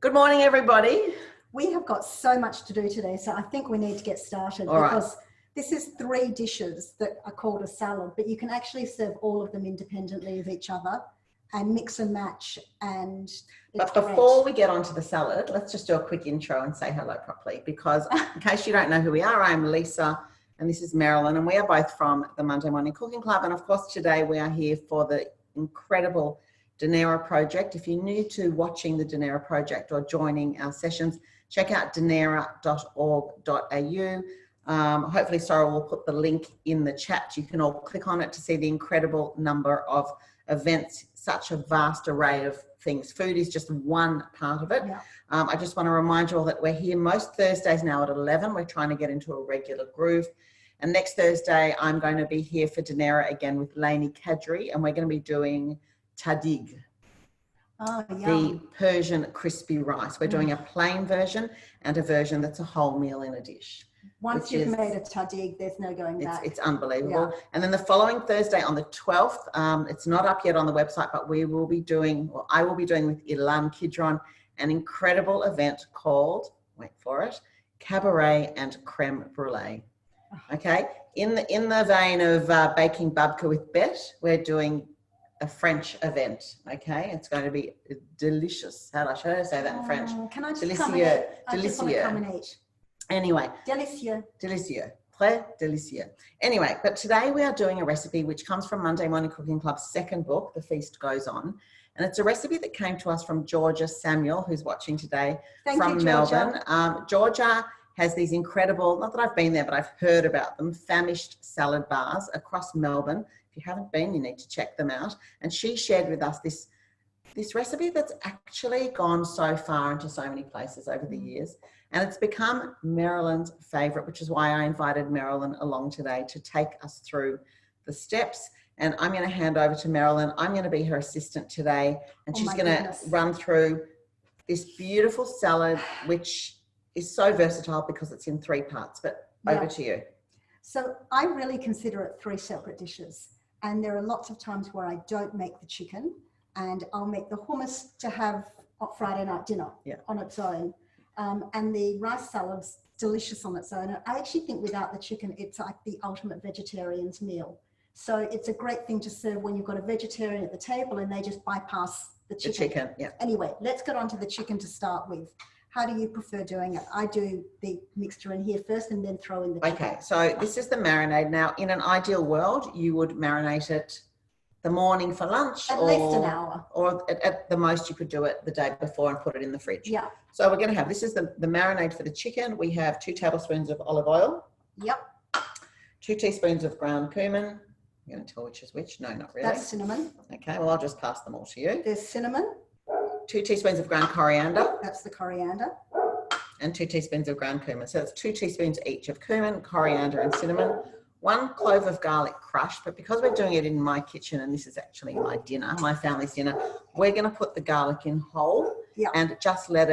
Good morning, everybody. We have got so much to do today, so I think we need to get started because this is 3 dishes that are called a salad, but you can actually serve all of them independently of each other and mix and match. But before we get onto the salad, let's just do a quick intro and say hello properly, because in case you don't know who we are, I'm Lisa and this is Merelyn, and we are both from the Monday Morning Cooking Club. And of course, today we are here for the incredible Dunera project. If you're new to watching the Dunera project or joining our sessions, check out dunera.org.au. Hopefully Sarah will put the link in the chat. You can all click on it to see the incredible number of events, such a vast array of things. Food is just one part of it. Yeah. I just want to remind you all that we're here most Thursdays now at 11. We're trying to get into a regular groove. And next Thursday, I'm going to be here for Dunera again with Lainey Kadri, and we're going to be doing tahdig, the Persian crispy rice. We're doing a plain version and a version that's a whole meal in a dish. Once you've made a tahdig, there's no going back. It's unbelievable. Yeah. And then the following Thursday on the 12th, it's not up yet on the website, but we will be doing, well, I will be doing with Ilan Kidron, an incredible event called, wait for it, Cabaret and Creme Brulee. Okay, in the vein of baking babka with Bet, we're doing a French event. Okay, it's going to be delicious. Should I say that in French? Can I just come and eat? I just want to come and eat. Anyway, délicieux, très délicieux. Anyway, but today we are doing a recipe which comes from Monday Morning Cooking Club's second book, The Feast Goes On, and it's a recipe that came to us from Georgia Samuel, who's watching today from Melbourne. Georgia has these incredible, not that I've been there, but I've heard about them, famished salad bars across Melbourne. If you haven't been, you need to check them out. And she shared with us this recipe that's actually gone so far into so many places over the years. And it's become Merelyn's favourite, which is why I invited Merelyn along today to take us through the steps. And I'm going to hand over to Merelyn. I'm going to be her assistant today. And she's going to run through this beautiful salad, which is so versatile because it's in 3 parts. But over to you. So I really consider it 3 separate dishes. And there are lots of times where I don't make the chicken, and I'll make the hummus to have Friday night dinner on its own. And the rice salad's delicious on its own. And I actually think without the chicken, it's like the ultimate vegetarian's meal. So it's a great thing to serve when you've got a vegetarian at the table and they just bypass the chicken. Anyway, let's get on to the chicken to start with. How do you prefer doing it? I do the mixture in here first and then throw in the chicken. Okay, so this is the marinade. Now, in an ideal world, you would marinate it the morning for lunch. At least an hour. Or at the most, you could do it the day before and put it in the fridge. Yeah. So we're going to have, this is the marinade for the chicken. We have 2 tablespoons of olive oil. Yep. 2 teaspoons of ground cumin. I'm going to tell which is which. No, not really. That's cinnamon. Okay, well, I'll just pass them all to you. There's cinnamon. 2 teaspoons of ground coriander. That's the coriander. And 2 teaspoons of ground cumin. So it's 2 teaspoons each of cumin, coriander and cinnamon. 1 clove of garlic crushed, but because we're doing it in my kitchen and this is actually my dinner, my family's dinner, we're going to put the garlic in whole and just let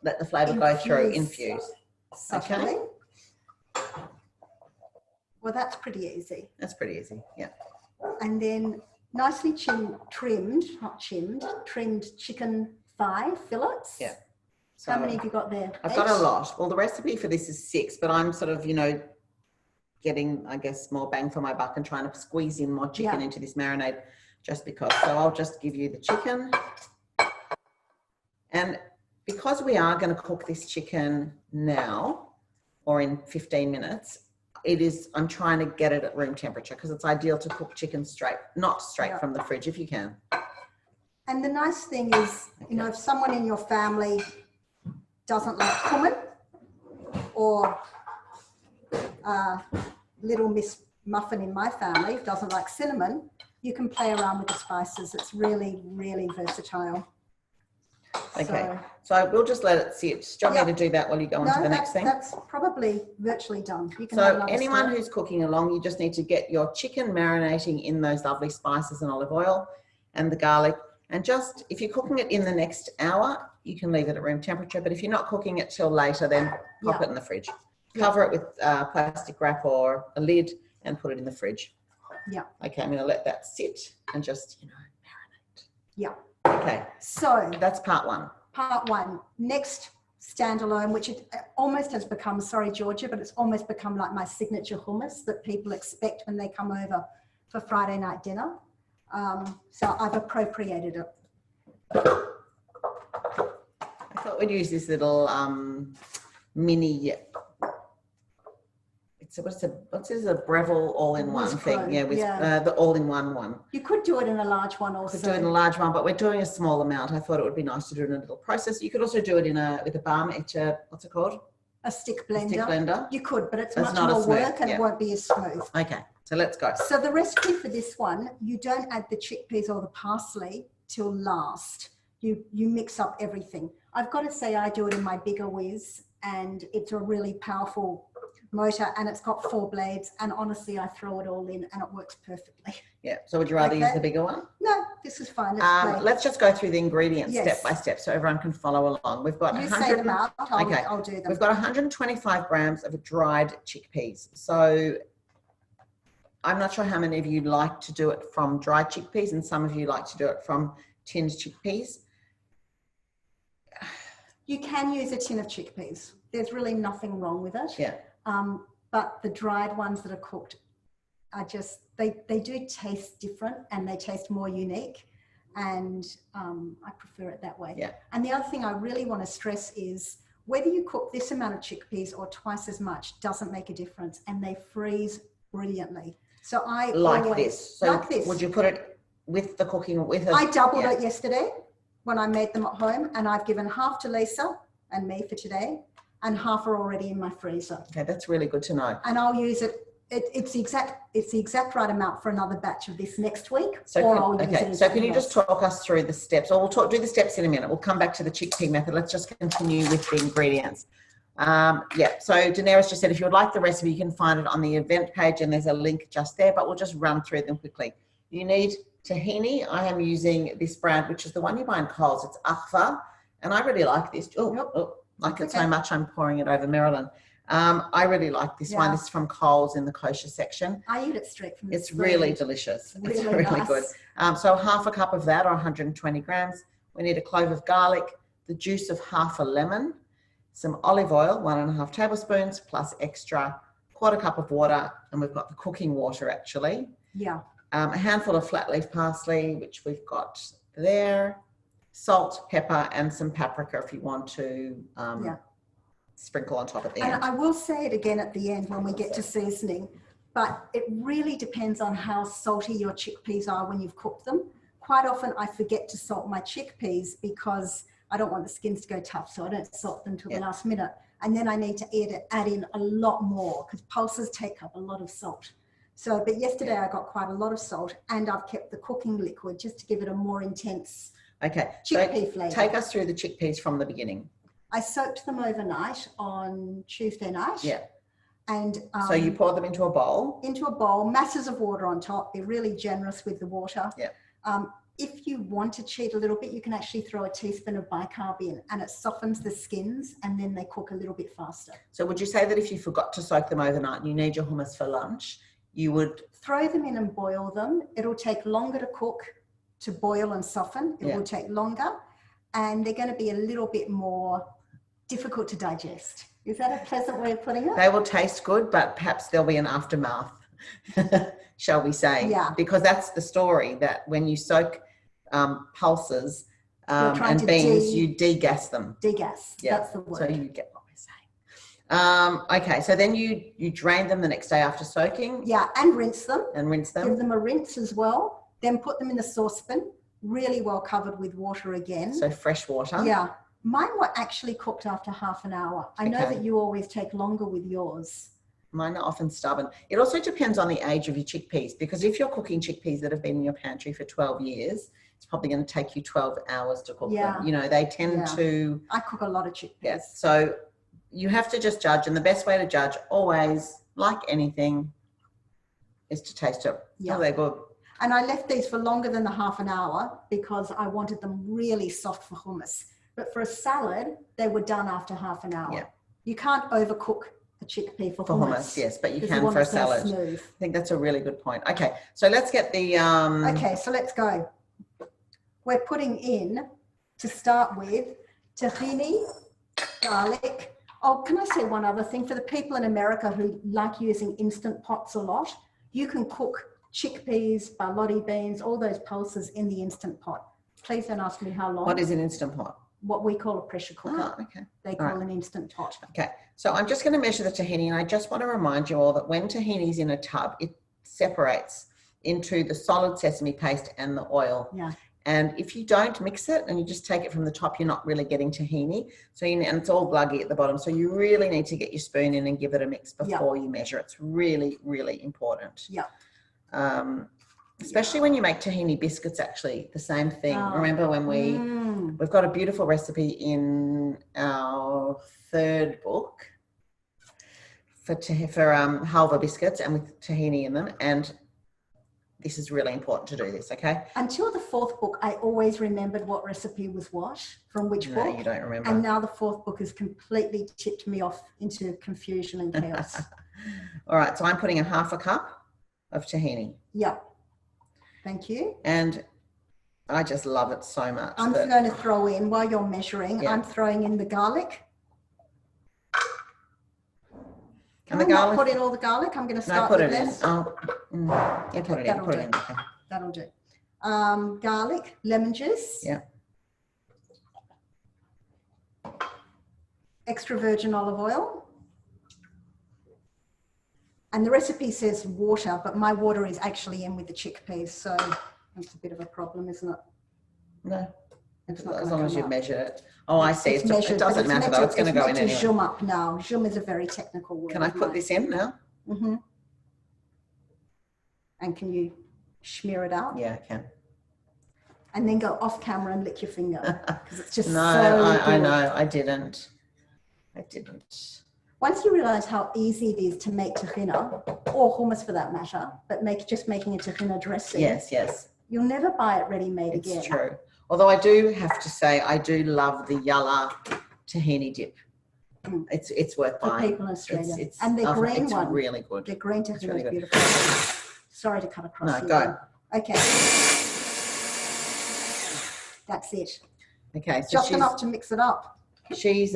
the flavour go through, infuse. Okay. Well, that's pretty easy. That's pretty easy, yeah. And then nicely trimmed chicken thigh fillets. Yeah. So how many have you got there? I've got a lot. Well, the recipe for this is 6, but I'm sort of, getting, I guess, more bang for my buck and trying to squeeze in more chicken into this marinade just because. So I'll just give you the chicken. And because we are going to cook this chicken now or in 15 minutes, I'm trying to get it at room temperature because it's ideal to cook chicken not straight from the fridge if you can. And the nice thing is, if someone in your family doesn't like cumin or Little Miss Muffin in my family doesn't like cinnamon, you can play around with the spices. It's really, really versatile. Okay, so we'll just let it sit. Do you want me to do that while you go on to the next thing? That's probably virtually done. You can so anyone who's cooking along, you just need to get your chicken marinating in those lovely spices and olive oil and the garlic. And just, if you're cooking it in the next hour, you can leave it at room temperature. But if you're not cooking it till later, then pop it in the fridge. Cover it with plastic wrap or a lid and put it in the fridge. Yeah. Okay, I'm going to let that sit and just, marinate. Yeah. Okay. So that's part 1. part one. Next standalone, which it almost has become, sorry Georgia, but it's almost become like my signature hummus that people expect when they come over for Friday night dinner. So I've appropriated it. I thought we'd use this little mini, what's this, a Breville all-in-one thing? Yeah, with the all-in-one one. You could do it in a large one also. Could do it in a large one, but we're doing a small amount. I thought it would be nice to do it in a little process. You could also do it with a bar mixer. What's it called? A stick blender. A stick blender. You could, but it's much more work and it won't be as smooth. Okay, so let's go. So the recipe for this one, you don't add the chickpeas or the parsley till last. You mix up everything. I've got to say I do it in my bigger whiz, and it's a really powerful motor, and it's got 4 blades, and honestly I throw it all in and it works perfectly. Yeah, so would you rather use the bigger one? No, this is fine. Let's just go through the ingredients step by step so everyone can follow along. We've got say them out. I'll do them. We've got 125 grams of dried chickpeas. So I'm not sure how many of you like to do it from dried chickpeas, and some of you like to do it from tinned chickpeas. You can use a tin of chickpeas. There's really nothing wrong with it. Yeah. But the dried ones that are cooked are just, they do taste different and they taste more unique. And I prefer it that way. Yeah. And the other thing I really want to stress is whether you cook this amount of chickpeas or twice as much doesn't make a difference, and they freeze brilliantly. So I like this. So like this. Would you put it with the cooking I doubled it yesterday when I made them at home, and I've given half to Lisa and me for today, and half are already in my freezer. Okay, that's really good to know. And I'll use it. It's the exact right amount for another batch of this next week. So can you just talk us through the steps? Or we'll do the steps in a minute. We'll come back to the chickpea method. Let's just continue with the ingredients. So Dunera's just said if you would like the recipe, you can find it on the event page, and there's a link just there, but we'll just run through them quickly. You need tahini. I am using this brand, which is the one you buy in Coles. It's Akva, and I really like this. Like it so much, I'm pouring it over Merelyn. I really like this one. This is from Coles in the kosher section. I eat it straight from the It's really delicious. It's really good. So half a cup of that, or 120 grams. We need a clove of garlic, the juice of half a lemon, some olive oil, 1.5 tablespoons, plus extra quarter cup of water, and we've got the cooking water actually. Yeah. A handful of flat leaf parsley, which we've got there, salt, pepper, and some paprika if you want to sprinkle on top at the end. And I will say it again at the end when we get to seasoning, but it really depends on how salty your chickpeas are when you've cooked them. Quite often I forget to salt my chickpeas because I don't want the skins to go tough, so I don't salt them till the last minute. And then I need to add in a lot more because pulses take up a lot of salt. So, but yesterday I got quite a lot of salt, and I've kept the cooking liquid just to give it a more intense chickpea flavour. Take us through the chickpeas from the beginning. I soaked them overnight on Tuesday night. Yeah. And so you pour them into a bowl? Into a bowl, masses of water on top. Be really generous with the water. Yeah. If you want to cheat a little bit, you can actually throw a teaspoon of bicarb in, and it softens the skins, and then they cook a little bit faster. So would you say that if you forgot to soak them overnight and you need your hummus for lunch, you would throw them in and boil them? It'll take longer to cook, to boil and soften. It will take longer, and they're going to be a little bit more difficult to digest. Is that a pleasant way of putting it? They will taste good, but perhaps there'll be an aftermath, shall we say? Yeah. Because that's the story, that when you soak pulses and beans, you degas them. Degas, that's the word. So you get what we're saying. Okay, so then you drain them the next day after soaking. Yeah, and rinse them. Give them a rinse as well. Then put them in the saucepan, really well covered with water again. So fresh water. Yeah. Mine were actually cooked after half an hour. I know that you always take longer with yours. Mine are often stubborn. It also depends on the age of your chickpeas, because if you're cooking chickpeas that have been in your pantry for 12 years, it's probably going to take you 12 hours to cook them. You know, they tend to... I cook a lot of chickpeas. Yes. So you have to just judge, and the best way to judge always, like anything, is to taste it. Yeah. Oh, they're good. And I left these for longer than the half an hour because I wanted them really soft for hummus. But for a salad, they were done after half an hour. Yeah. You can't overcook a chickpea for hummus. Yes, but you can for a salad. Smooth. I think that's a really good point. Okay, so let's get the... Okay, so let's go. We're putting in, to start with, tahini, garlic. Oh, can I say one other thing? For the people in America who like using instant pots a lot, you can cook chickpeas, barlotti beans, all those pulses in the instant pot. Please don't ask me how long. What is an instant pot? What we call a pressure cooker. Oh, okay. They call an instant pot. Okay, so I'm just going to measure the tahini, and I just want to remind you all that when tahini's in a tub, it separates into the solid sesame paste and the oil. Yeah. And if you don't mix it and you just take it from the top, you're not really getting tahini. So and it's all gluggy at the bottom. So you really need to get your spoon in and give it a mix before you measure. It's really, really important. Yeah. Especially when you make tahini biscuits, actually, the same thing. Remember when we've got a beautiful recipe in our third book for halva biscuits and with tahini in them. And this is really important to do this, okay? Until the fourth book, I always remembered what recipe was what, from which book. No, you don't remember. And now the fourth book has completely tipped me off into confusion and chaos. All right, so I'm putting a half a cup of tahini. Yeah. Thank you. And I just love it so much. I'm going to throw in, while you're measuring, I'm throwing in the garlic. Can I not put in all the garlic? I'm going to start with this. Oh, yeah, put it in. Put it in. Okay. That'll do. Garlic, lemon juice. Yeah. Extra virgin olive oil. And the recipe says water, but my water is actually in with the chickpeas, so that's a bit of a problem, isn't it? No, it's not as long as you've measured it. Oh, I see. It doesn't matter though. It's going to go in anyway. Zoom up now. Zoom is a very technical word. Can I put this in now? Mm-hmm. And can you smear it out? Yeah, I can. And then go off camera and lick your finger because it's just I know. I didn't. Once you realise how easy it is to make tahina, or hummus for that matter, but just making a tahina dressing. Yes. You'll never buy it ready-made again. It's true. Although I do have to say, I do love the Yalla tahini dip. It's worth buying. For people in Australia. And the green one. It's really good. The green tahini is beautiful. Sorry to cut across. No, go. Okay. That's it. Okay. So just enough to mix it up. She's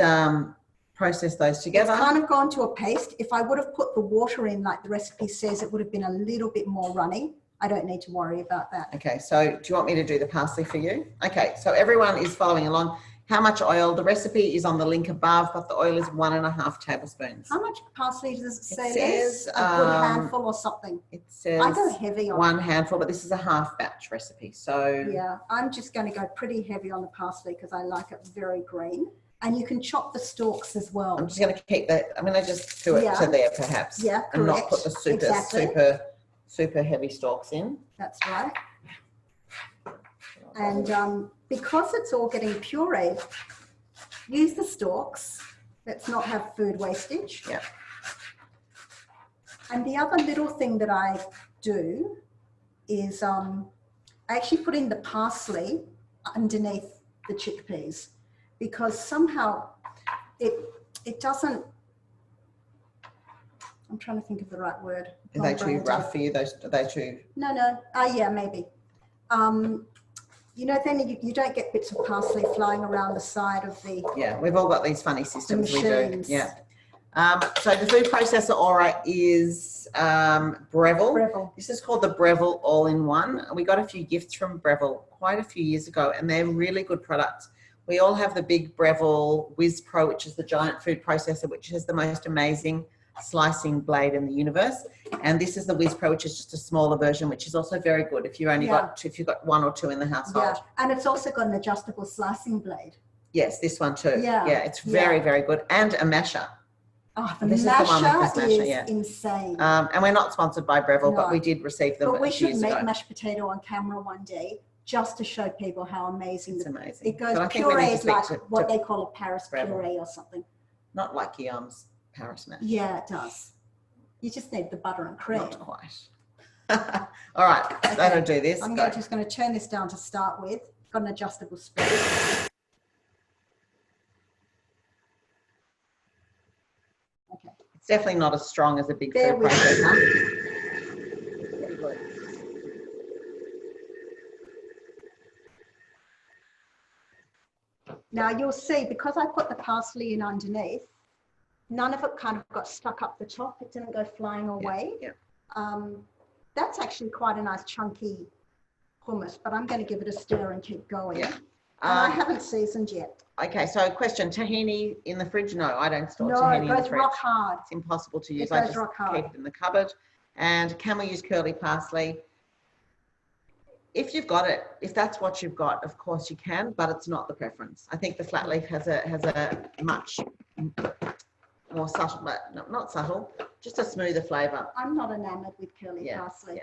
process those together. It's kind of gone to a paste. If I would have put the water in like the recipe says, it would have been a little bit more runny. I don't need to worry about that. Okay, so do you want me to do the parsley for you? Okay, so everyone is following along. How much oil? The recipe is on the link above, but the oil is 1.5 tablespoons. How much parsley does it say? It says a good handful or something. It says I go heavy on 1 handful, but this is a half batch recipe. So yeah, I'm just going to go pretty heavy on the parsley because I like it very green. And you can chop the stalks as well. I'm just going to keep that. I'm going to just do it to there perhaps. Yeah, correct. And not put the super heavy stalks in. That's right. And because it's all getting pureed, use the stalks. Let's not have food wastage. Yeah. And the other little thing that I do is I actually put in the parsley underneath the chickpeas because somehow it doesn't, I'm trying to think of the right word. Are they too rough for you? Are they too? No. Yeah, maybe. You know, then you don't get bits of parsley flying around the side of the... Yeah, we've all got these funny systems we do. Yeah. So the food processor aura is Breville. This is called the Breville All-in-One. We got a few gifts from Breville quite a few years ago, and they're really good products. We all have the big Breville Whiz Pro, which is the giant food processor, which has the most amazing slicing blade in the universe. And this is the Whiz Pro, which is just a smaller version, which is also very good if you only if you've got 1 or 2 in the household. Yeah, and it's also got an adjustable slicing blade. Yes, this one too. Yeah, it's very, very good. And a masher. Oh, the masher is insane. And we're not sponsored by Breville, but we did receive them. But we should make mashed potato on camera one day, just to show people how amazing it's amazing. It goes pureed like what they call a Paris puree or something. Not like Guillaume's Paris mash. Yeah, it does. You just need the butter and cream. Not quite. All right, okay. That'll do this. I'm just going to turn this down to start with. Got an adjustable spoon. Okay. It's definitely not as strong as a big food processor. Very good. Now you'll see, because I put the parsley in underneath, none of it kind of got stuck up the top. It didn't go flying away. That's actually quite a nice chunky hummus, but I'm going to give it a stir and keep going. And I haven't seasoned yet. Okay, so question, tahini in the fridge? No, I don't store No, tahini it in the goes fridge. rock hard. It's impossible to use. It I goes just rock hard. keep it in the cupboard. And can we use curly parsley? If you've got it, if that's what you've got, of course you can, but it's not the preference. I think the flat leaf has a much more subtle, but no, not subtle, just a smoother flavour. I'm not enamoured with curly parsley.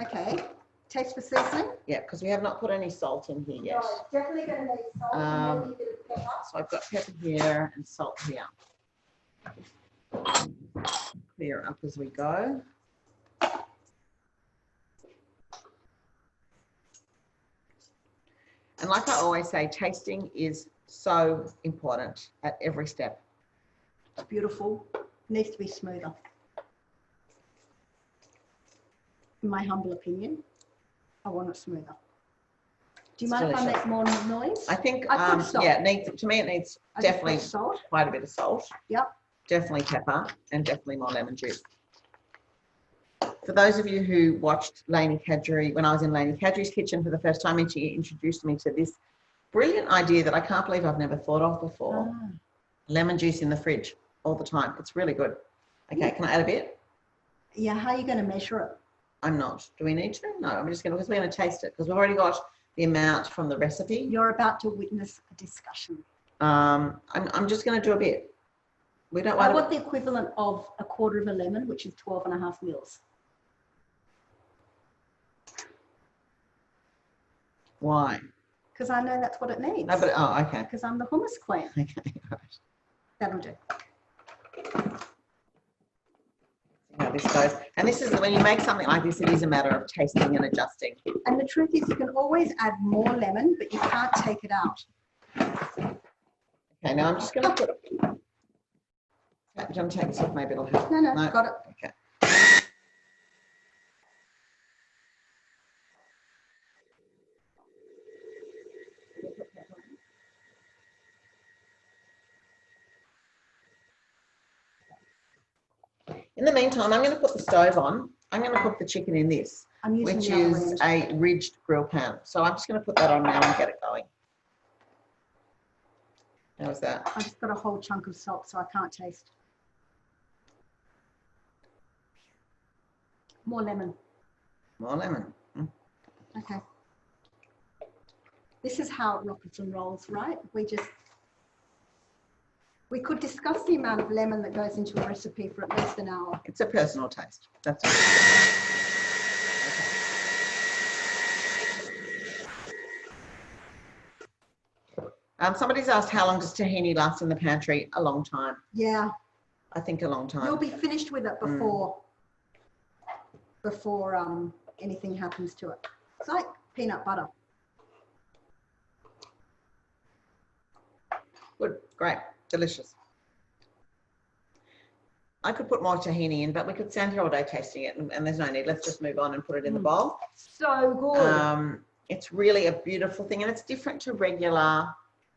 Okay, taste for seasoning? Yeah, because we have not put any salt in here yet. No, definitely going to need salt and maybe a bit of pepper. So I've got pepper here and salt here. Clear up as we go. And like I always say, tasting is so important at every step. It's beautiful. It needs to be smoother. In my humble opinion, I want it smoother. Do you mind if I make more noise? I think, salt. yeah, to me it needs definitely salt. quite a bit of salt. Yep. Definitely pepper and definitely more lemon juice. For those of you who watched Lainey Kadri, when I was in Lainey Kadri's kitchen for the first time, and she introduced me to this brilliant idea that I can't believe I've never thought of before. Lemon juice in the fridge all the time. It's really good. Okay, can I add a bit? Yeah, how are you going to measure it? I'm not. Do we need to? No, I'm just going to, because we're going to taste it, because we've already got the amount from the recipe. You're about to witness a discussion. I'm just going to do a bit. We don't want I want the equivalent of a quarter of a lemon, which is 12.5 mils. Why? Because I know that's what it needs. No, but, oh, okay. Because I'm the hummus queen. Okay, right. That'll do. How this goes. And this is, when you make something like this, it is a matter of tasting and adjusting. And the truth is, you can always add more lemon, but you can't take it out. Okay, now I'm just going to put, do you want to take this off? Maybe it'll help. No, got it. Okay. In the meantime, I'm going to put the stove on. I'm going to cook the chicken in this, which is a ridged grill pan. So I'm just going to put that on now and get it going. How's that? I just got a whole chunk of salt, so I can't taste. More lemon. More lemon. Okay. This is how it rockets and rolls, right? We could discuss the amount of lemon that goes into a recipe for at least an hour. It's a personal taste. That's all. Okay. Somebody's asked, how long does tahini last in the pantry? A long time. Yeah. I think a long time. You'll be finished with it before anything happens to it. It's like peanut butter. Good, great, delicious. I could put more tahini in, but we could stand here all day tasting it, and there's no need. Let's just move on and put it in the bowl. So good. It's really a beautiful thing, and it's different to regular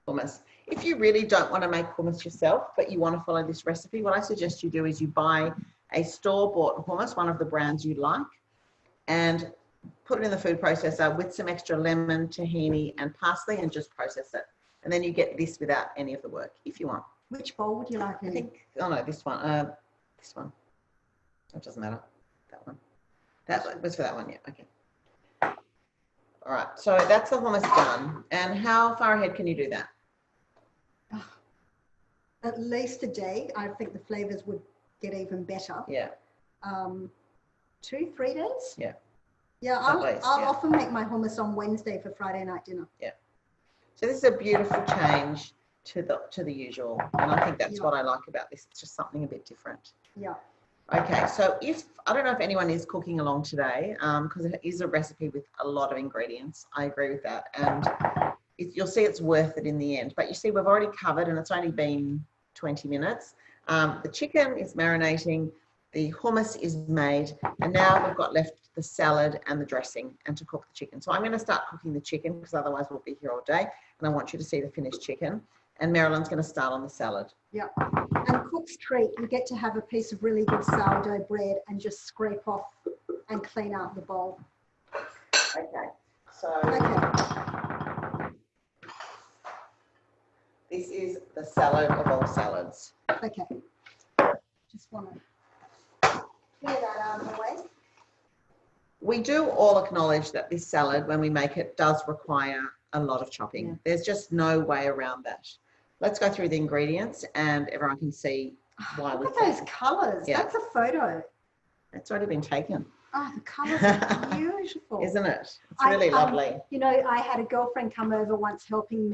hummus. If you really don't want to make hummus yourself, but you want to follow this recipe, what I suggest you do is you buy a store-bought hummus, one of the brands you like, and put it in the food processor with some extra lemon, tahini, and parsley, and just process it. And then you get this without any of the work, if you want. Which bowl would you like? I think, oh no, this one. This one. It doesn't matter. That one. That was for that one, yeah, okay. All right, so that's the hummus done. And how far ahead can you do that? At least a day. I think the flavours would get even better. Yeah. 2-3 days? Yeah. Yeah, I'll often make my hummus on Wednesday for Friday night dinner. Yeah. So this is a beautiful change to the usual, and I think that's what I like about this. It's just something a bit different. Yeah. Okay, so I don't know if anyone is cooking along today, because it is a recipe with a lot of ingredients. I agree with that, and you'll see it's worth it in the end. But you see, we've already covered, and it's only been 20 minutes. The chicken is marinating. The hummus is made, and now we've got left the salad and the dressing and to cook the chicken. So I'm going to start cooking the chicken because otherwise we'll be here all day, and I want you to see the finished chicken. And Merelyn's going to start on the salad. Yeah. And cook's treat, you get to have a piece of really good sourdough bread and just scrape off and clean out the bowl. Okay. So this is the salad of all salads. Okay. Just want to clear that out of the way. We do all acknowledge that this salad, when we make it, does require a lot of chopping. Yeah. There's just no way around that. Let's go through the ingredients and everyone can see why. Look at those colours. Yeah. That's a photo. It's already been taken. Oh, the colours are beautiful. Isn't it? It's really lovely. You know, I had a girlfriend come over once chatting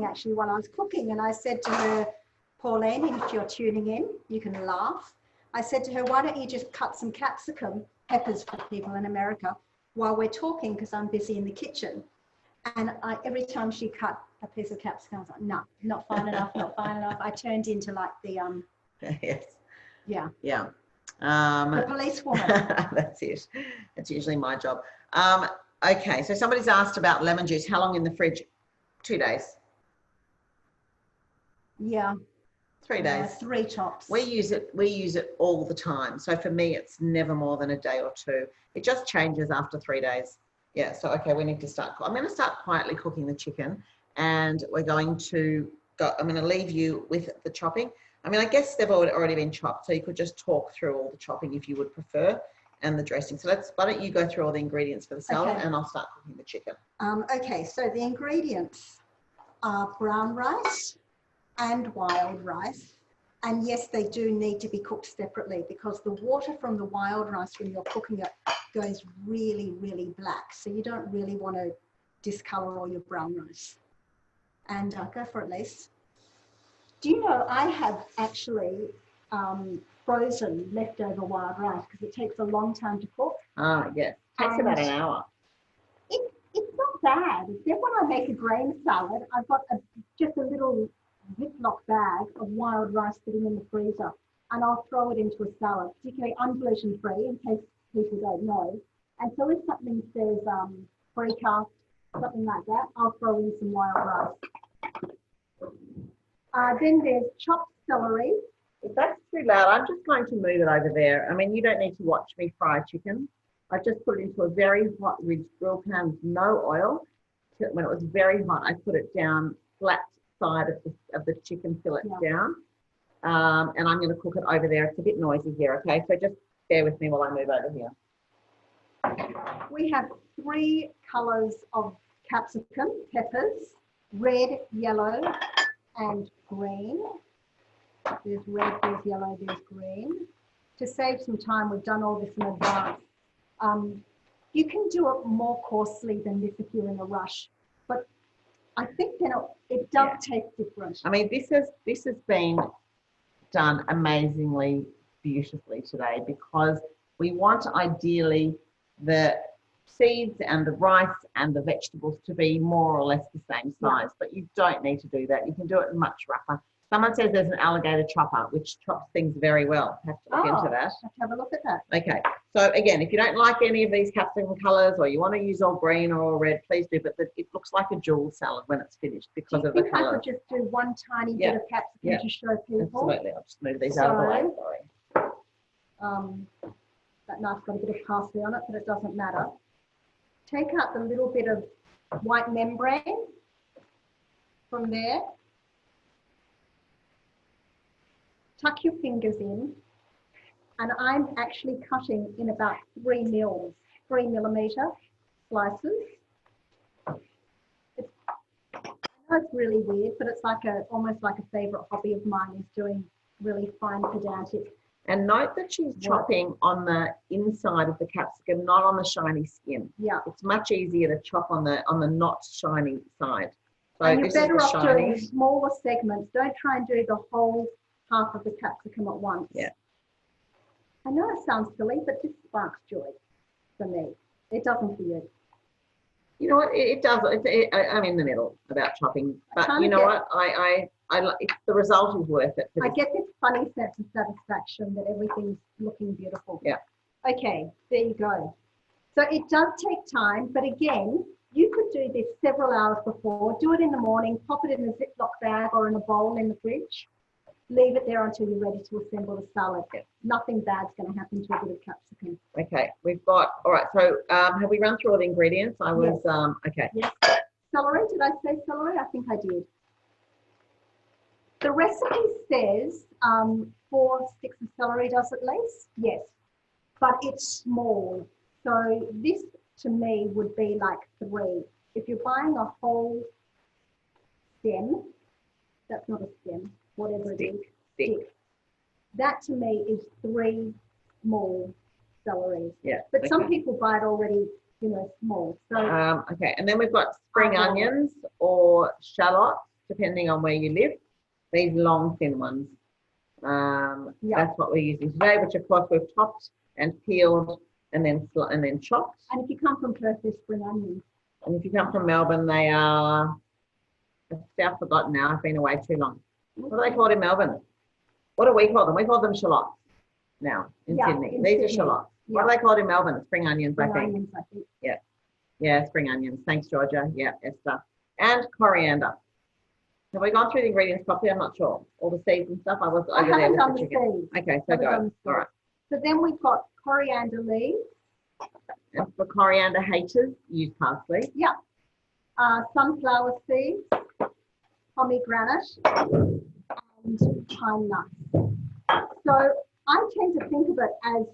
actually while I was cooking. And I said to her, Pauline, if you're tuning in, you can laugh. I said to her, why don't you just cut some peppers for people in America while we're talking, because I'm busy in the kitchen. And every time she cut a piece of capsicum, I was like, no, not fine enough, not fine enough. I turned into like the, yes. Yeah. Yeah. The policewoman. That's it. That's usually my job. Okay, so somebody's asked about lemon juice. How long in the fridge? 2 days. Yeah. 3 days. 3 tops. We use it all the time. So for me, it's never more than a day or two. It just changes after 3 days. Yeah, so okay, we need to start. I'm going to start quietly cooking the chicken, and we're going to go. I'm going to leave you with the chopping. I mean, I guess they've already been chopped, so you could just talk through all the chopping if you would prefer, and the dressing. So why don't you go through all the ingredients for the salad, and I'll start cooking the chicken. Okay, so the ingredients are brown rice and wild rice. And yes, they do need to be cooked separately because the water from the wild rice when you're cooking it goes really, really black. So you don't really want to discolor all your brown rice. And go for it, Lisa. Do you know I have actually frozen leftover wild rice because it takes a long time to cook. Ah, yes. It takes about an hour. It's not bad. Then when I make a grain salad, I've got just a little Ziploc bag of wild rice sitting in the freezer, and I'll throw it into a salad, particularly ungluten free in case people don't know. And so if something says pre-cast, something like that, I'll throw in some wild rice. Then there's chopped celery. If that's too loud, I'm just going to move it over there. I mean, you don't need to watch me fry chicken. I just put it into a very hot ridged grill pan with no oil. When it was very hot, I put it down flat side of the chicken fillet down. And I'm going to cook it over there. It's a bit noisy here, okay? So just bear with me while I move over here. We have 3 colours of capsicum, peppers, red, yellow, and green. There's red, there's yellow, there's green. To save some time, we've done all this in advance. You can do it more coarsely than this if you're in a rush, but I think it does taste different. I mean, this has been done amazingly beautifully today because we want ideally the seeds and the rice and the vegetables to be more or less the same size, but you don't need to do that. You can do it much rougher. Someone says there's an alligator chopper, which chops things very well. Have to look into that. Let's have a look at that. Okay. So again, if you don't like any of these capsicum colours or you want to use all green or all red, please do. But it looks like a jewel salad when it's finished because of the colour. I could just do one tiny bit of capsicum to show people. Absolutely. I'll just move these out of the way. Sorry. That knife's got a bit of parsley on it, but it doesn't matter. Take out the little bit of white membrane from there. Tuck your fingers in, and I'm actually cutting in about 3 millimetre slices. I know it's really weird, but it's like almost like a favourite hobby of mine is doing really fine pedantic. And note that she's chopping on the inside of the capsicum, not on the shiny skin. Yeah. It's much easier to chop on the not shiny side. So and you're better off doing smaller segments. Don't try and do the whole half of the capsicum at once. Yeah. I know it sounds silly, but this sparks joy for me. It doesn't for you. You know what? It does. I'm in the middle about chopping, but you know what? I the result is worth it. I get this funny sense of satisfaction that everything's looking beautiful. Yeah. Okay, there you go. So it does take time, but again, you could do this several hours before. Do it in the morning, pop it in a Ziploc bag or in a bowl in the fridge. Leave it there until you're ready to assemble the salad. Nothing bad's going to happen to a bit of capsicum. Okay, we've got, all right, so have we run through all the ingredients? Okay. Yes. Celery, did I say celery? I think I did. The recipe says 4 sticks of celery, does at least? Yes, but it's small. So this to me would be like 3. If you're buying a whole stem, that's not a stem, whatever it is, stick. That to me is 3 small celeries. Yeah. But some people buy it already, you know, small. So okay, and then we've got spring onions or shallots, depending on where you live. These long, thin ones. That's what we're using today, which of course we've chopped and peeled and then chopped. And if you come from Perth, there's spring onions. And if you come from Melbourne, they are, I've forgotten now, I've been away too long. What are they called in Melbourne? What do we call them? We call them shallots now in Sydney. These are shallots. Yeah. What are they called in Melbourne? Spring onions, I think. Yeah. Yeah, spring onions. Thanks, Georgia. Yeah, Esther. And coriander. Have we gone through the ingredients properly? I'm not sure. All the seeds and stuff. I haven't done the seeds. Okay, so go. All right. So then we've got coriander leaves. And for coriander haters, use parsley. Yeah. Sunflower seeds, pomegranate, and pine nuts. So I tend to think of it as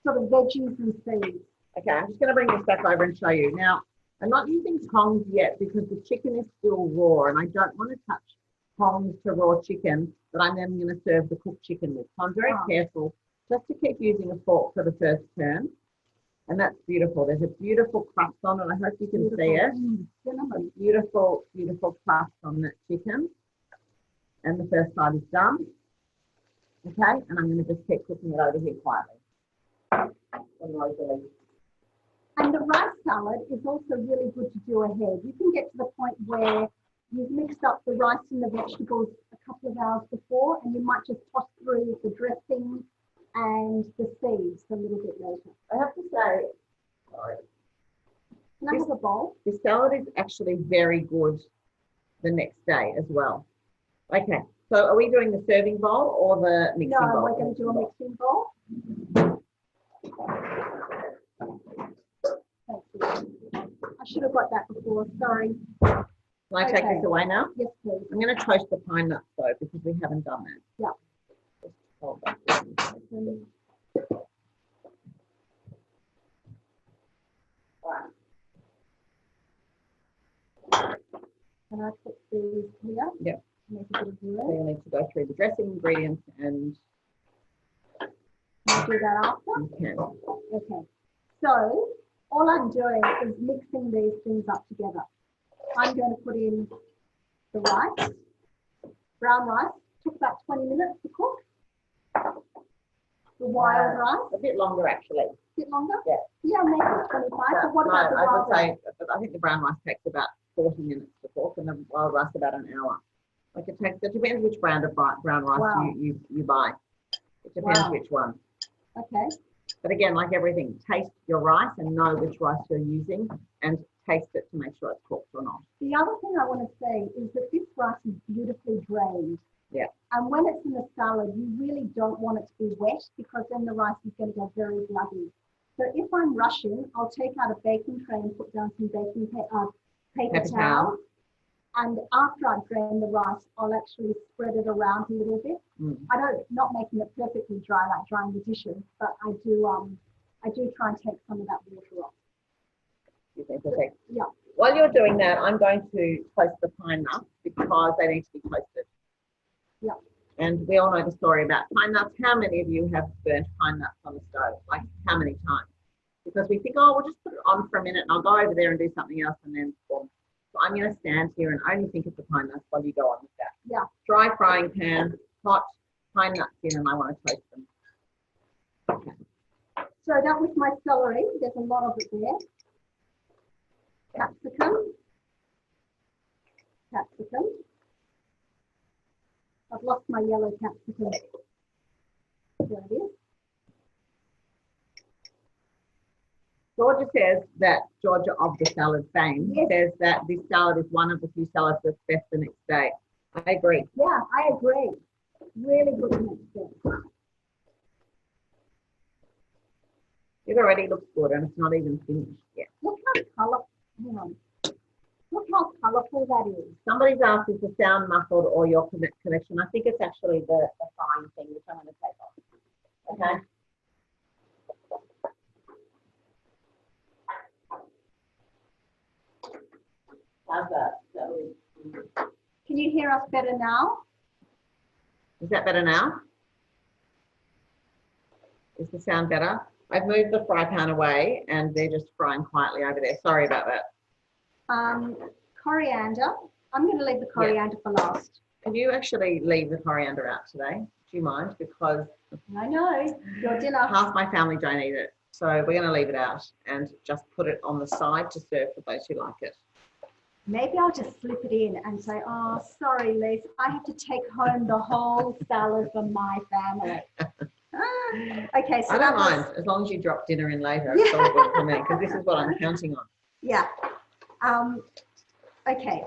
sort of veggies and seeds. Okay, I'm just going to bring this back over and show you. Now, I'm not using tongs yet because the chicken is still raw and I don't want to touch tongs to raw chicken that I'm then going to serve the cooked chicken with. So I'm very careful just to keep using a fork for the first turn. And that's beautiful. There's a beautiful crust on it. I hope you can see it. A beautiful, beautiful crust on that chicken. And the first side is done. Okay, and I'm going to just keep cooking it over here quietly. And the rice salad is also really good to do ahead. You can get to the point where you've mixed up the rice and the vegetables a couple of hours before, and you might just toss through the dressing and the seeds a little bit later. I have to say, sorry. Can I have a bowl? The salad is actually very good the next day as well. Okay, so are we doing the serving bowl or the mixing bowl? No, we're going to do a mixing bowl. I should have got that before, sorry. Can I take this away now? Yes, please. I'm going to toast the pine nuts though because we haven't done that. Yeah. Just hold that. Can I put these here? Yeah. Make a bit of room. So you'll need to go through the dressing ingredients and Can I do that after? you can. Okay. So all I'm doing is mixing these things up together. I'm going to put in the rice, brown rice. Took about 20 minutes to cook. The wild rice. A bit longer actually. A bit longer? Yeah. Yeah, maybe 25. But what about the wild rice? I think the brown rice takes about 40 minutes to cook and the wild rice about an hour. Like it depends which brand of brown rice you buy. It depends which one. Okay. But again, like everything, taste your rice and know which rice you're using and taste it to make sure it's cooked or not. The other thing I want to say is that this rice is beautifully drained. Yeah. And when it's in the salad, you really don't want it to be wet because then the rice is going to go very bloody. So if I'm rushing, I'll take out a baking tray and put down some baking paper towels. And after I've drained the rice, I'll actually spread it around a little bit. Not making it perfectly dry like drying the dishes, but I do try and take some of that water off. Perfect. Yeah. While you're doing that, I'm going to toast the pine nuts because they need to be toasted. Yeah. And we all know the story about pine nuts. How many of you have burnt pine nuts on the stove? Like how many times? Because we think, oh, we'll just put it on for a minute and I'll go over there and do something else and then boom. So I'm going to stand here and only think of the pine nuts while you go on with that. Yeah. Dry frying pan, hot, pine nuts in, and I want to toast them. Okay. So that was my celery. There's a lot of it there. Capsicum. my yellow capsicum. There it is. Georgia says that, Georgia of the salad fame, says that this salad is one of the few salads that's best the next day. I agree. Yeah, I agree. Really good the next day. It already looks good and it's not even finished yet. Look how colourful. Hang on. Look how colourful that is. Somebody's asked, is the sound muffled or your connection? I think it's actually the fine thing, which I'm going to take off. Okay. How's that? Can you hear us better now? Is that better now? Is the sound better? I've moved the fry pan away and they're just frying quietly over there. Sorry about that. Coriander. I'm going to leave the coriander for last. Can you actually leave the coriander out today? Do you mind? Because I know, your dinner. Half my family don't eat it. So we're going to leave it out and just put it on the side to serve for those who like it. Maybe I'll just slip it in and say, oh, sorry, Liz, I have to take home the whole salad for my family. Okay, so I don't mind, as long as you drop dinner in later. It's all good for me, because this is what I'm counting on. Yeah. Okay.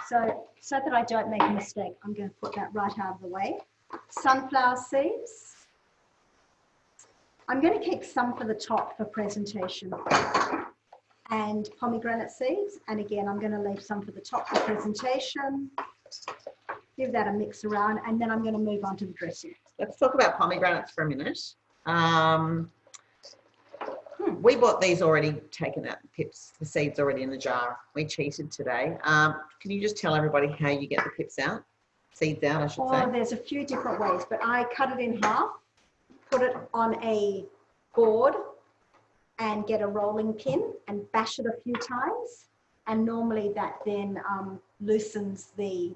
So that I don't make a mistake, I'm going to put that right out of the way. Sunflower seeds. I'm going to keep some for the top for presentation. And pomegranate seeds. And again, I'm going to leave some for the top for presentation. Give that a mix around. And then I'm going to move on to the dressing. Let's talk about pomegranates for a minute. We bought these already taken out, pips, the seeds already in the jar. We cheated today. Can you just tell everybody how you get the pips out? Seeds out, I should say. Oh, there's a few different ways, but I cut it in half, put it on a board, and get a rolling pin and bash it a few times. And normally that then loosens the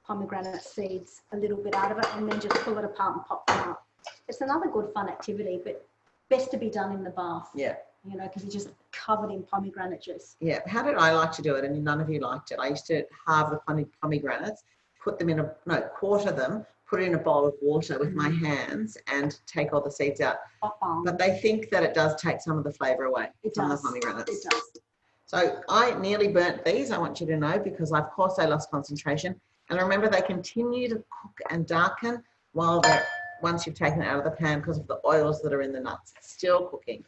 pomegranate seeds a little bit out of it, and then just pull it apart and pop them out. It's another good fun activity, but best to be done in the bath. Yeah. You know, because you're just covered in pomegranate juice. Yeah. How did I like to do it? And none of you liked it. I used to halve the pomegranates, put them in quarter them, put it in a bowl of water with my hands and take all the seeds out. But they think that it does take some of the flavour away from the pomegranates. It does. So I nearly burnt these, I want you to know, because of course I lost concentration. And remember, they continue to cook and darken once you've taken it out of the pan because of the oils that are in the nuts. It's still cooking.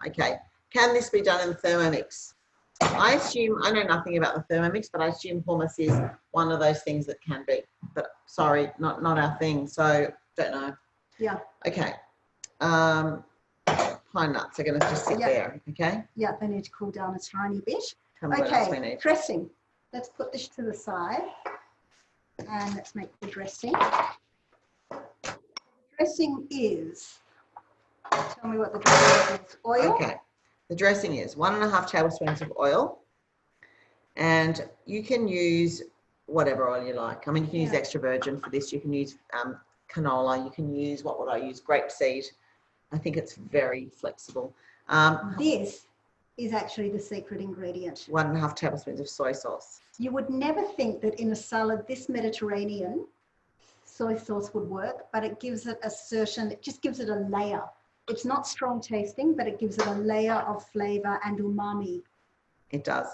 Okay. Can this be done in Thermomix? I assume, I know nothing about the Thermomix, but I assume hummus is one of those things that can be. But sorry, not our thing. So don't know. Yeah. Okay. Pine nuts are going to just sit there. Okay. Yeah, they need to cool down a tiny bit. Okay. Dressing. Let's put this to the side, and let's make the dressing. Dressing is. Tell me what the dressing is. Oil. Okay. The dressing is 1.5 tablespoons of oil, and you can use whatever oil you like. I mean, you can use extra virgin for this. You can use canola. You can use, what would I use? Grapeseed. I think it's very flexible. This is actually the secret ingredient. 1.5 tablespoons of soy sauce. You would never think that in a salad this Mediterranean, soy sauce would work, but it gives it it just gives it a layer. It's not strong tasting, but it gives it a layer of flavour and umami. It does.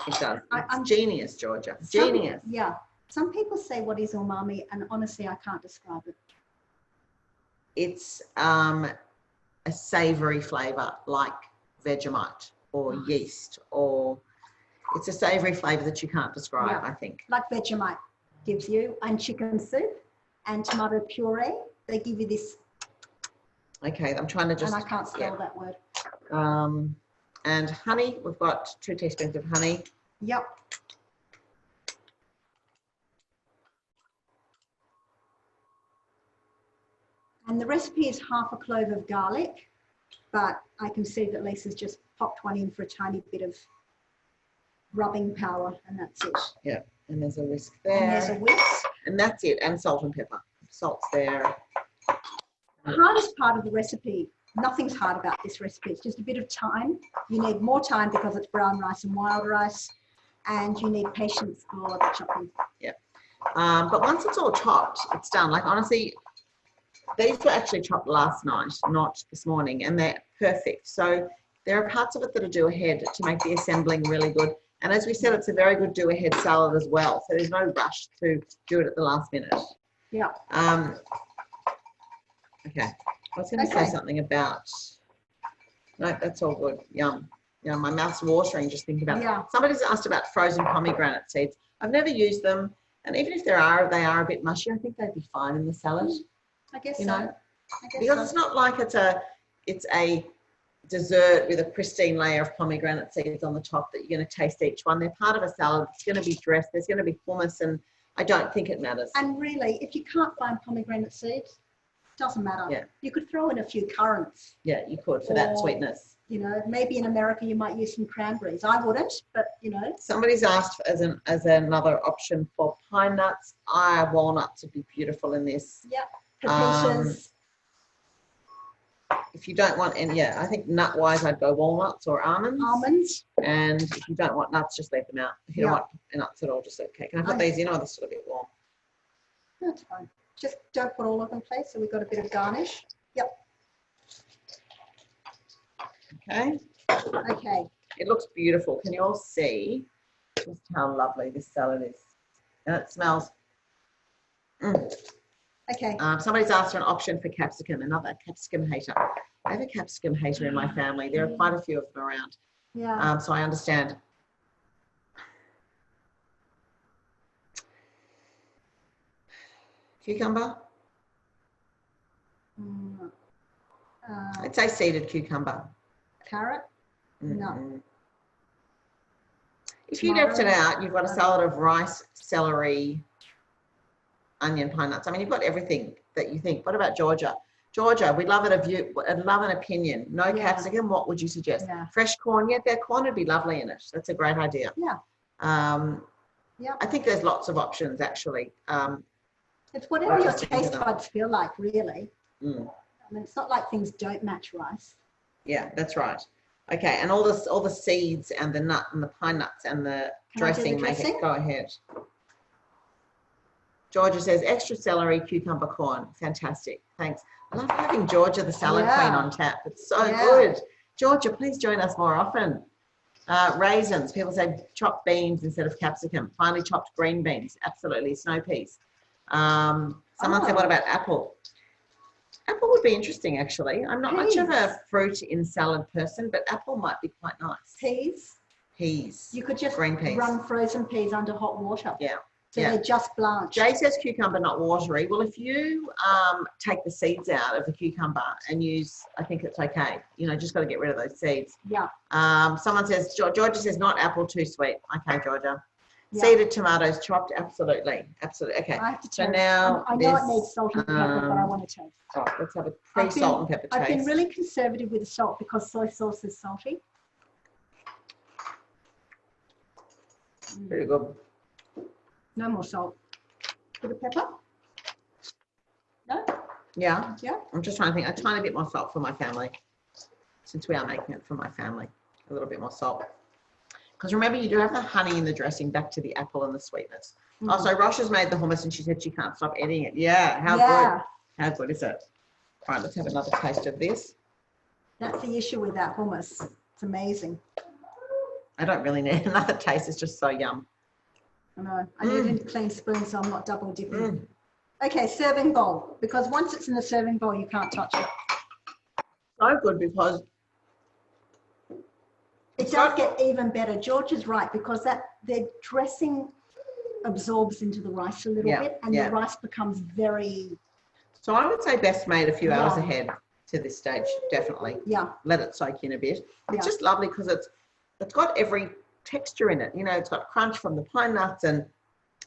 It does. It's genius, Georgia. Genius. Yeah. Some people say, what is umami? And honestly, I can't describe it. It's a savoury flavour like Vegemite or yeast, or it's a savoury flavour that you can't describe, I think. Like Vegemite gives you, and chicken soup and tomato puree, they give you this. Okay, I'm trying to just... And I can't spell that word. And honey, we've got 2 teaspoons of honey. Yep. And the recipe is 1/2 clove of garlic, but I can see that Lisa's just popped one in for a tiny bit of rubbing power, and that's it. Yeah, and there's a whisk there. And there's a whisk. And that's it, and salt and pepper. Salt's there. The hardest part of the recipe, nothing's hard about this recipe, it's just a bit of time. You need more time because it's brown rice and wild rice, and you need patience for the chopping. Yeah. But once it's all chopped, it's done. Like honestly, these were actually chopped last night, not this morning, and they're perfect. So there are parts of it that are do ahead to make the assembling really good. And as we said, it's a very good do ahead salad as well. So there's no rush to do it at the last minute. Yeah. Okay. I was going to say something about. No, that's all good. Yum. Yum. My mouth's watering just thinking about it. Somebody's asked about frozen pomegranate seeds. I've never used them. And even if they are a bit mushy, I think they'd be fine in the salad. I guess you know, because it's not like it's a dessert with a pristine layer of pomegranate seeds on the top that you're going to taste each one. They're part of a salad. It's going to be dressed. There's going to be hummus, and I don't think it matters. And really, if you can't find pomegranate seeds, it doesn't matter. Yeah. You could throw in a few currants. Yeah, you could for that sweetness. You know, maybe in America you might use some cranberries. I wouldn't, but you know. Somebody's asked as another option for pine nuts. Walnuts would be beautiful in this. Yep. Caprices. If you don't want any, I think nut-wise I'd go walnuts or almonds. Almonds. And if you don't want nuts, just leave them out. If you don't want nuts at all, just okay. Can I put these in, or this is a bit warm? That's fine. Just don't put all of them, please. So we've got a bit of garnish. Yep. Okay. Okay. It looks beautiful. Can you all see just how lovely this salad is? And it smells. Okay. Somebody's asked for an option for capsicum, another capsicum hater. I have a capsicum hater in my family. There are quite a few of them around. Yeah. So I understand. Cucumber? I'd say seeded cucumber. Carrot? No. If you left it out, you've got a salad of rice, celery, onion, pine nuts. I mean, you've got everything that you think. What about Georgia? Georgia, we'd love I'd love an opinion. No capsicum, what would you suggest? Fresh corn, their corn would be lovely in it. That's a great idea. Yeah. I think there's lots of options actually. It's whatever your taste buds feel like, really. I mean, it's not like things don't match rice. Yeah, that's right. Okay, and all the seeds and the nut and the pine nuts and the dressing make it. Go ahead. Georgia says extra celery, cucumber, corn. Fantastic. Thanks. I love having Georgia, the salad queen, on tap. It's so good. Georgia, please join us more often. Raisins. People say chopped beans instead of capsicum. Finely chopped green beans. Absolutely. Snow peas. Someone said, what about apple? Apple would be interesting, actually. I'm not much of a fruit in salad person, but apple might be quite nice. Peas. Peas. You could just green peas. run frozen peas under hot water. Yeah. So they're just blanched. Jay says cucumber, not watery. Well, if you take the seeds out of the cucumber and use, I think it's okay. You know, just got to get rid of those seeds. Yeah. Someone says, Georgia says, not apple, too sweet. Okay, Georgia. Yeah. Seeded tomatoes chopped, absolutely. Absolutely. Okay. I have to so now I know it needs salt and pepper, but I want to taste. Oh, let's have a pre-salt and pepper taste. I've been really conservative with the salt because soy sauce is salty. Very good. No more salt. Bit of pepper? No? Yeah. Yeah. I'm just trying to think. A tiny bit more salt for my family. Since we are making it for my family. A little bit more salt. Because remember, you do have the honey in the dressing, back to the apple and the sweetness. Oh, so Rosh has made the hummus and she said she can't stop eating it. Yeah. How good. How good is it? All right, let's have another taste of this. That's the issue with that hummus. It's amazing. I don't really need another taste. It's just so yum. I know. I need a clean spoon so I'm not double dipping. Okay, serving bowl. Because once it's in the serving bowl, you can't touch it. So good because it does get even better. George is right because the dressing absorbs into the rice a little bit and the rice becomes very... So I would say best made a few hours ahead to this stage, definitely. Yeah. Let it soak in a bit. It's just lovely because it's got every texture in it. You know, it's got crunch from the pine nuts and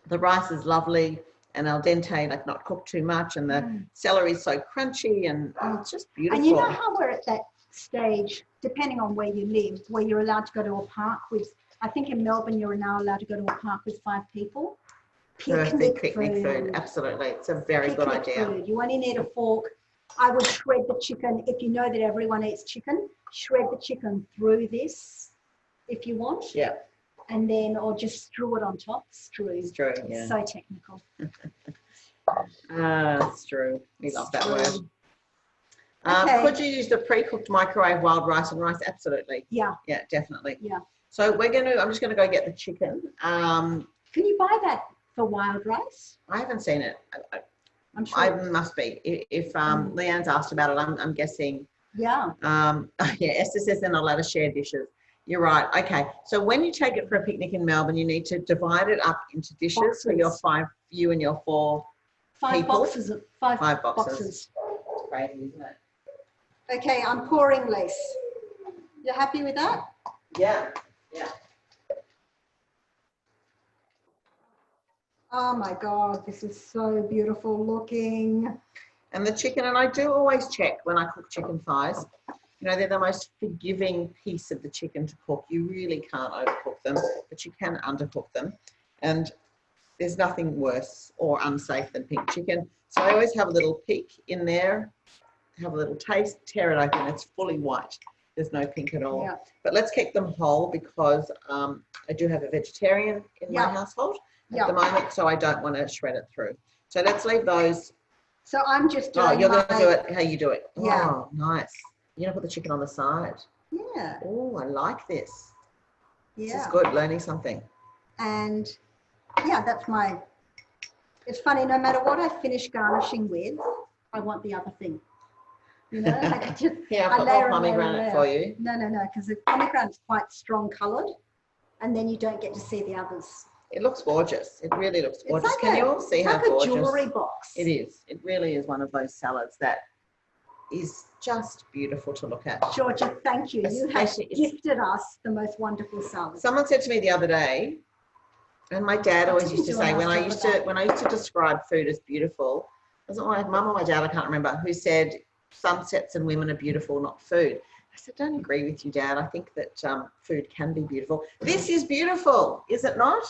the rice is lovely and al dente, like not cooked too much, and the celery is so crunchy and it's just beautiful. And you know how we're at that stage, depending on where you live, where you're allowed to go to a park with, I think in Melbourne you're now allowed to go to a park with 5 people. Perfect picnic food. Absolutely. It's a very good idea. Food. You only need a fork. I would shred the chicken. If you know that everyone eats chicken, shred the chicken through this if you want. Yeah. and then, or just strew it on top. Strew, yeah. So technical. Strew. We love that word. Okay. Could you use the pre-cooked microwave wild rice and rice? Absolutely. Yeah. Yeah, definitely. Yeah. So I'm just going to go get the chicken. Can you buy that for wild rice? I haven't seen it. I'm sure. I must be. If Leanne's asked about it, I'm guessing. Yeah. Yeah, Esther says they're not allowed to share dishes. You're right. Okay. So when you take it for a picnic in Melbourne, you need to divide it up into dishes for you and your 4 people. Boxes. Five boxes. Crazy, isn't it? Okay, I'm pouring, Lise. You happy with that? Yeah. Yeah. Oh my God, this is so beautiful looking. And the chicken, and I do always check when I cook chicken thighs. You know, they're the most forgiving piece of the chicken to cook. You really can't overcook them, but you can undercook them. And there's nothing worse or unsafe than pink chicken. So I always have a little peek in there, have a little taste, tear it open. It's fully white. There's no pink at all. Yeah. But let's keep them whole because I do have a vegetarian in my household at the moment, so I don't want to shred it through. So let's leave those. So I'm just doing. Oh, you're going to do it how you do it. Yeah. Oh, nice. You're going to put the chicken on the side. Yeah. Oh, I like this. Yeah. This is good, learning something. And yeah, that's my. It's funny, no matter what I finish garnishing with, I want the other thing. You know, like I've got more pomegranate for you. No, because the pomegranate's quite strong coloured, and then you don't get to see the others. It looks gorgeous. It really looks gorgeous. Like Can you all see how gorgeous? It's like a jewellery box. It is. It really is one of those salads that is just beautiful to look at. Georgia, thank you. You have gifted us the most wonderful salad. Someone said to me the other day, and my dad always used to say, when I used to describe food as beautiful, was it my mum or my dad, I can't remember, who said sunsets and women are beautiful, not food. I said, don't agree with you, Dad. I think that food can be beautiful. This is beautiful, is it not?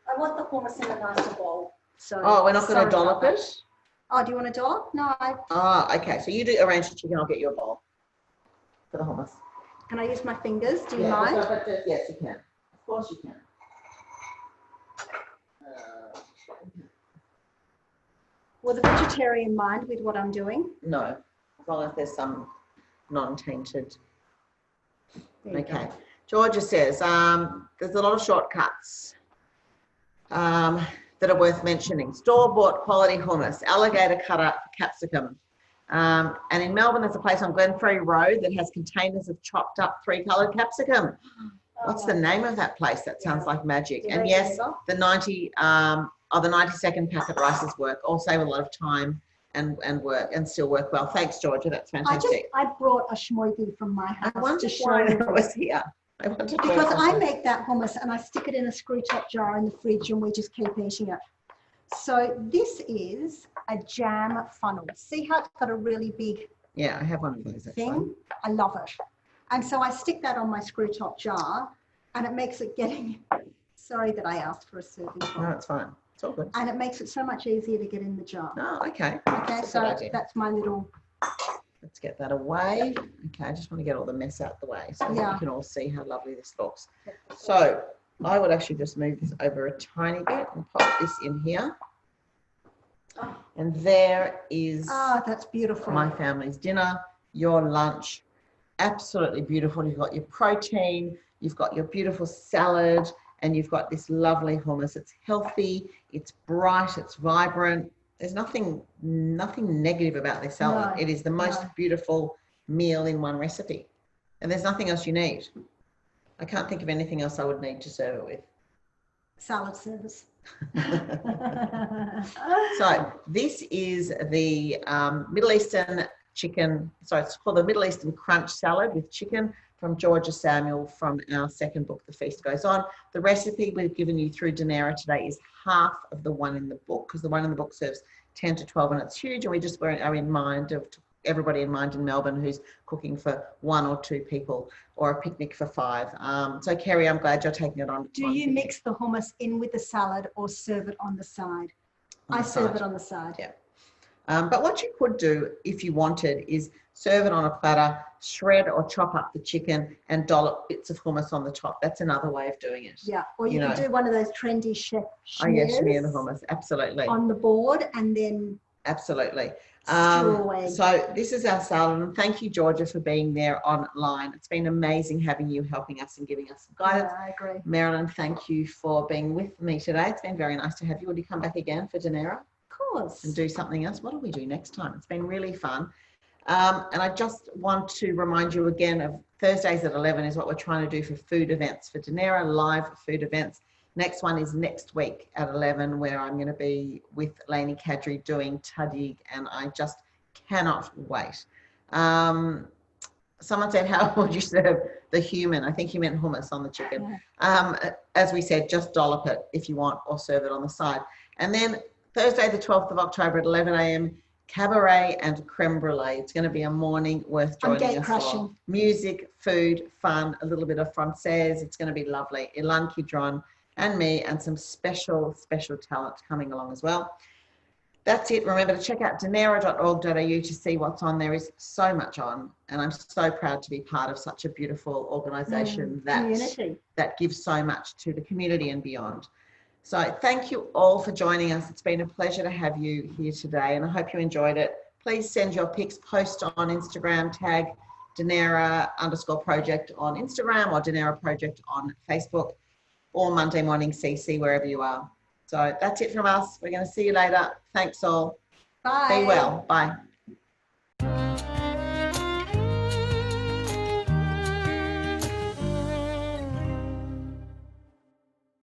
I want the hummus in a nicer bowl. So we're not going to dollop it? Oh, do you want a dollop? No. Okay. So you do arrange the chicken. I'll get you a bowl for the hummus. Can I use my fingers? Do you mind? Yes, you can. Of course you can. Will the vegetarian mind with what I'm doing? No, as long as there's some non-tainted. Okay. Georgia says there's a lot of shortcuts that are worth mentioning. Store-bought quality hummus, alligator cut-up capsicum. And in Melbourne, there's a place on Glenferrie Road that has containers of chopped up 3-coloured capsicum. What's the name of that place? That sounds like magic. And yes, the 90-second packet rices work. All save a lot of time and work and still work well. Thanks, Georgia. That's fantastic. I brought a schmoigie from my house. I wondered why it was here. Because I make that hummus and I stick it in a screw top jar in the fridge and we just keep eating it. So this is a jam funnel. See how it's got a really big I have one of those thing? I love it. And so I stick that on my screw top jar and it makes it getting, sorry that I asked for a serving bowl. No, it's fine. It's all good. And it makes it so much easier to get in the jar. Oh, okay. Okay, so that's my little. Let's get that away. Okay, I just want to get all the mess out the way so that you can all see how lovely this looks. So I would actually just move this over a tiny bit and pop this in here. And there is that's beautiful. My family's dinner, your lunch. Absolutely beautiful. You've got your protein, you've got your beautiful salad, and you've got this lovely hummus. It's healthy, it's bright, it's vibrant. There's nothing negative about this salad. No, it is the most beautiful meal in one recipe. And there's nothing else you need. I can't think of anything else I would need to serve it with. Salad service. So this is the Middle Eastern chicken. So it's called the Middle Eastern crunch salad with chicken from Georgia Samuel from our second book, The Feast Goes On. The recipe we've given you through Dunera today is half of the one in the book because the one in the book serves 10 to 12 and it's huge, and we just are in mind of everybody in mind in Melbourne who's cooking for 1 or 2 people or a picnic for 5. So Kerry, I'm glad you're taking it on. Do you mix the hummus in with the salad or serve it on the side? I serve it on the side. Yeah. But what you could do if you wanted is serve it on a platter, shred or chop up the chicken and dollop bits of hummus on the top. That's another way of doing it. Yeah, or you could do one of those trendy chef schmears. Oh yeah, schmear the hummus, absolutely. On the board and then absolutely. So this is our salad, and thank you, Georgia, for being there online. It's been amazing having you helping us and giving us some guidance. Yeah, I agree. Merelyn, thank you for being with me today. It's been very nice to have you. Will you come back again for Dunera? Of course. And do something else? What do we do next time? It's been really fun. And I just want to remind you again of Thursdays at 11 is what we're trying to do for food events for Dunera, live food events. Next one is next week at 11, where I'm going to be with Lainey Kadri doing Tahini, and I just cannot wait. Someone said, how would you serve the human? I think he meant hummus on the chicken. As we said, just dollop it if you want, or serve it on the side. And then Thursday, the 12th of October at 11 a.m, cabaret and creme brulee. It's going to be a morning worth joining us for. Music, food, fun, a little bit of française. It's going to be lovely. Ilan Kidron and me, and some special talent coming along as well. That's it. Remember to check out dunera.org.au to see what's on. There is so much on, and I'm so proud to be part of such a beautiful organisation that gives so much to the community and beyond. So thank you all for joining us. It's been a pleasure to have you here today, and I hope you enjoyed it. Please send your pics, post on Instagram, tag Dunera_project on Instagram or Dunera Project on Facebook, or Monday Morning CC, wherever you are. So that's it from us. We're going to see you later. Thanks all. Bye. Be well. Bye.